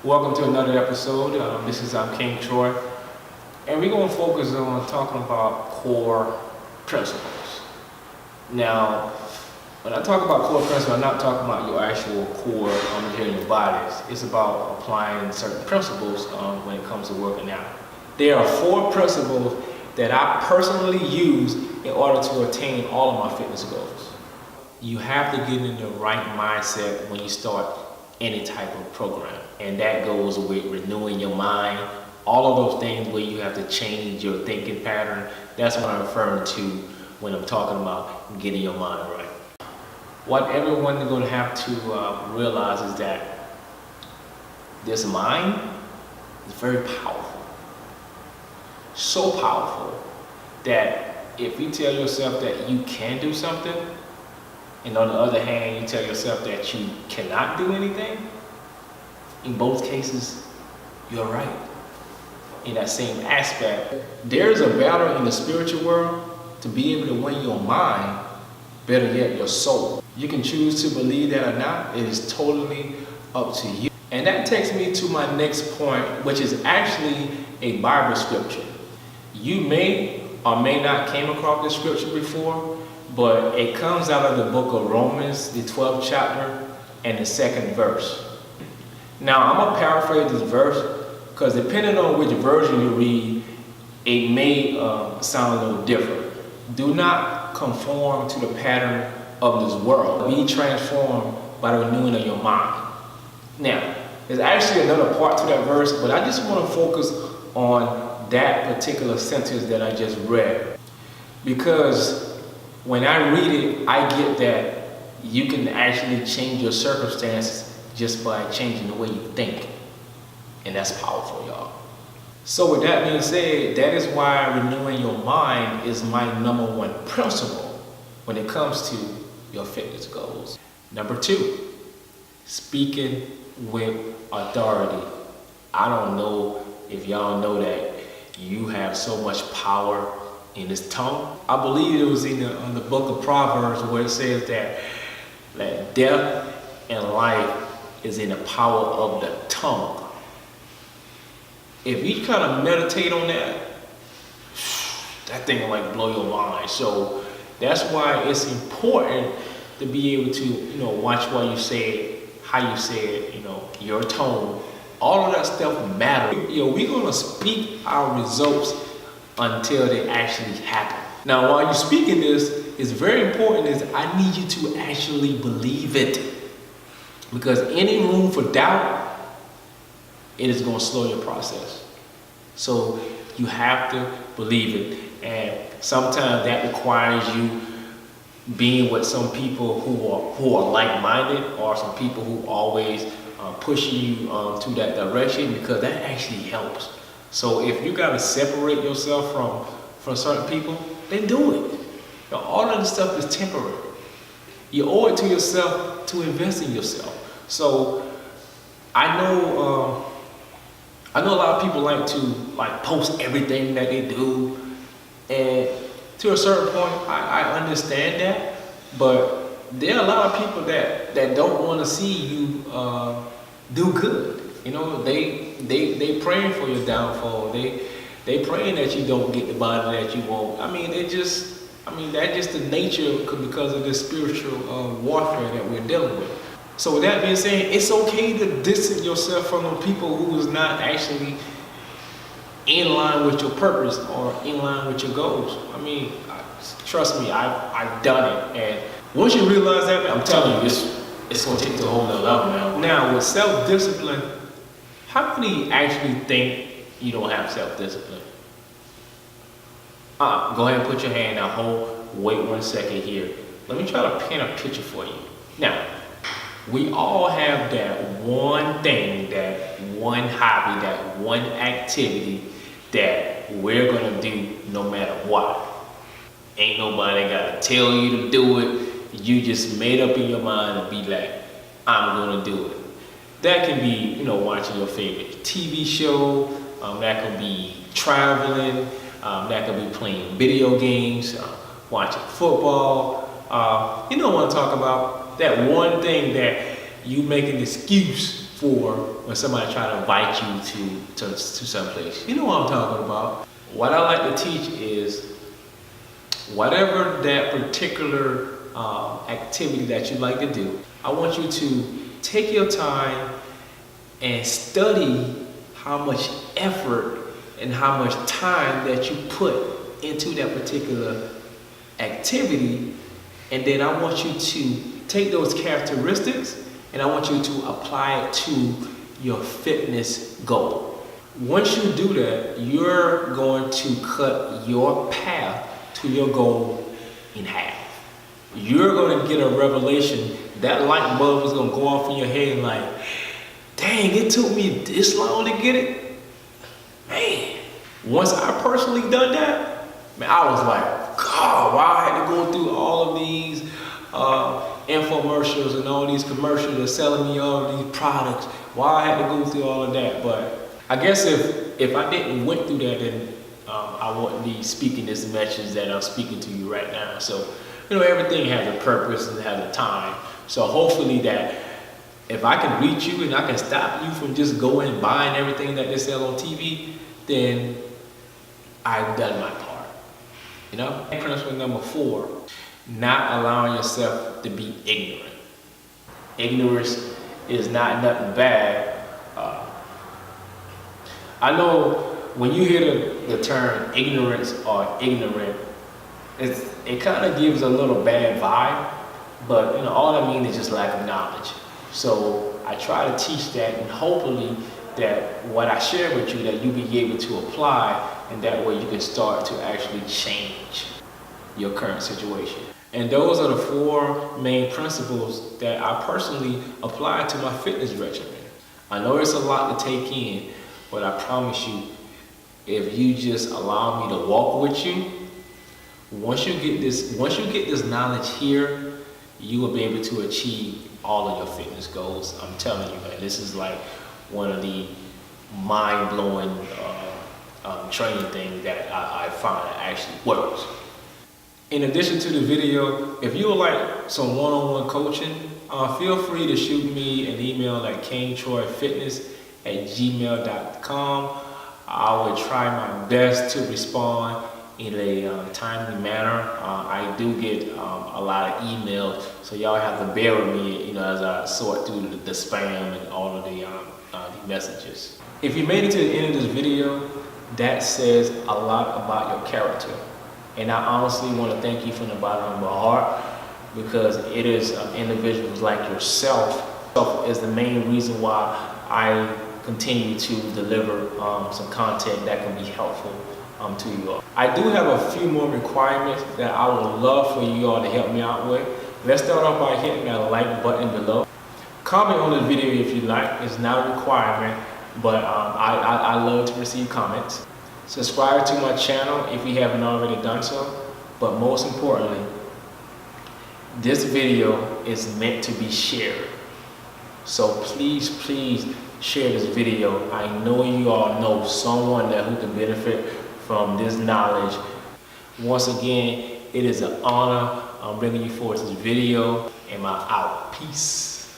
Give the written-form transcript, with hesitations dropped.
Welcome to another episode. This is King Troy, and we're going to focus on talking about core principles. Now, when I talk about core principles, I'm not talking about your actual core here in your bodies. It's about applying certain principles when it comes to working out. There are 4 principles that I personally use in order to attain all of my fitness goals. You have to get in the right mindset when you start any type of program, and that goes with renewing your mind, all of those things where you have to change your thinking pattern. That's what I'm referring to when I'm talking about getting your mind right. What everyone is going to have to realize is that this mind is very powerful, so powerful that if you tell yourself that you can do something, and on the other hand, you tell yourself that you cannot do anything, in both cases, you're right. In that same aspect, there's a battle in the spiritual world to be able to win your mind, better yet, your soul. You can choose to believe that or not. It is totally up to you. And that takes me to my next point, which is actually a Bible scripture. You may or may not came across this scripture before, but it comes out of the book of Romans, the 12th chapter, and the 2nd verse. Now, I'm going to paraphrase this verse, because depending on which version you read, it may sound a little different. Do not conform to the pattern of this world. Be transformed by the renewing of your mind. Now, there's actually another part to that verse, but I just want to focus on that particular sentence that I just read, because when I read it, I get that you can actually change your circumstances just by changing the way you think. And that's powerful, y'all. So with that being said, that is why renewing your mind is my number 1 principle when it comes to your fitness goals. Number 2, speaking with authority. I don't know if y'all know that you have so much power in his tongue. I believe it was in the book of Proverbs where it says that death and life is in the power of the tongue. If you kind of meditate on that thing will like blow your mind. So that's why it's important to be able to, watch what you say it, how you say it, your tone. All of that stuff matters. We're gonna speak our results until they actually happen. Now, while you're speaking this, it's very important is I need you to actually believe it. Because any room for doubt, it is going to slow your process. So you have to believe it. And sometimes that requires you being with some people who are like-minded, or some people who always pushing you to that direction, because that actually helps. So if you got to separate yourself from certain people, then do it. All of this stuff is temporary. You owe it to yourself to invest in yourself. So I know a lot of people like to post everything that they do, and to a certain point, I understand that. But there are a lot of people that don't want to see you do good. They praying for your downfall. They praying that you don't get the body that you want. That's just the nature, because of this spiritual warfare that we're dealing with. So with that being said, it's okay to distance yourself from the people who is not actually in line with your purpose or in line with your goals. Trust me, I've done it. And once you realize that, I'm telling you, it's going to take it to a whole nother level. Now, with self-discipline, how many actually think you don't have self-discipline? Go ahead and put your hand out. Wait 1 second here. Let me try to paint a picture for you. Now, we all have that one thing, that one hobby, that one activity that we're going to do no matter what. Ain't nobody got to tell you to do it. You just made up in your mind and be like, I'm going to do it. That can be, watching your favorite TV show. That can be traveling. That can be playing video games, watching football. You know what I'm talking about? That one thing that you make an excuse for when somebody try to invite you to some place. You know what I'm talking about. What I like to teach is whatever that particular activity that you like to do, I want you to take your time and study how much effort and how much time that you put into that particular activity, and then I want you to take those characteristics and I want you to apply it to your fitness goal. Once you do that, you're going to cut your path to your goal in half. You're going to get a revelation. That light bulb is going to go off in your head like, dang, it took me this long to get it. Man, once I personally done that, man, I was like, God, why I had to go through all of these infomercials and all these commercials that selling me all of these products. Why I had to go through all of that. But I guess if I didn't went through that, then I wouldn't be speaking this message that I'm speaking to you right now. So, you know, everything has a purpose and has a time. So hopefully that if I can reach you and I can stop you from just going and buying everything that they sell on TV, then I've done my part. You know? And principle number 4, not allowing yourself to be ignorant. Ignorance is not nothing bad. I know when you hear the term ignorance or ignorant, it kind of gives a little bad vibe, but you know, all I mean is just lack of knowledge. So I try to teach that, and hopefully that what I share with you, that you be able to apply, and that way you can start to actually change your current situation. And those are the 4 main principles that I personally apply to my fitness regimen. I know it's a lot to take in, but I promise you, if you just allow me to walk with you, once you get this knowledge here, you will be able to achieve all of your fitness goals. I'm telling you, man, this is like one of the mind-blowing training things that I find actually works. In addition to the video, if you would like some one-on-one coaching, feel free to shoot me an email at kingtroyfitness@gmail.com. I will try my best to respond in a timely manner. I do get a lot of emails, so y'all have to bear with me, you know, as I sort through the spam and all of the messages. If you made it to the end of this video, that says a lot about your character. And I honestly want to thank you from the bottom of my heart, because it is individuals like yourself is the main reason why I continue to deliver some content that can be helpful to you all. I do have a few more requirements that I would love for you all to help me out with. Let's start off by hitting that like button below. Comment on the video if you like. It's not a requirement, but I love to receive comments. Subscribe to my channel if you haven't already done so. But most importantly, this video is meant to be shared. So please, please share this video. I know you all know someone who can benefit from this knowledge. Once again, it is an honor. I'm bringing you forward this video, and I'm out. Peace.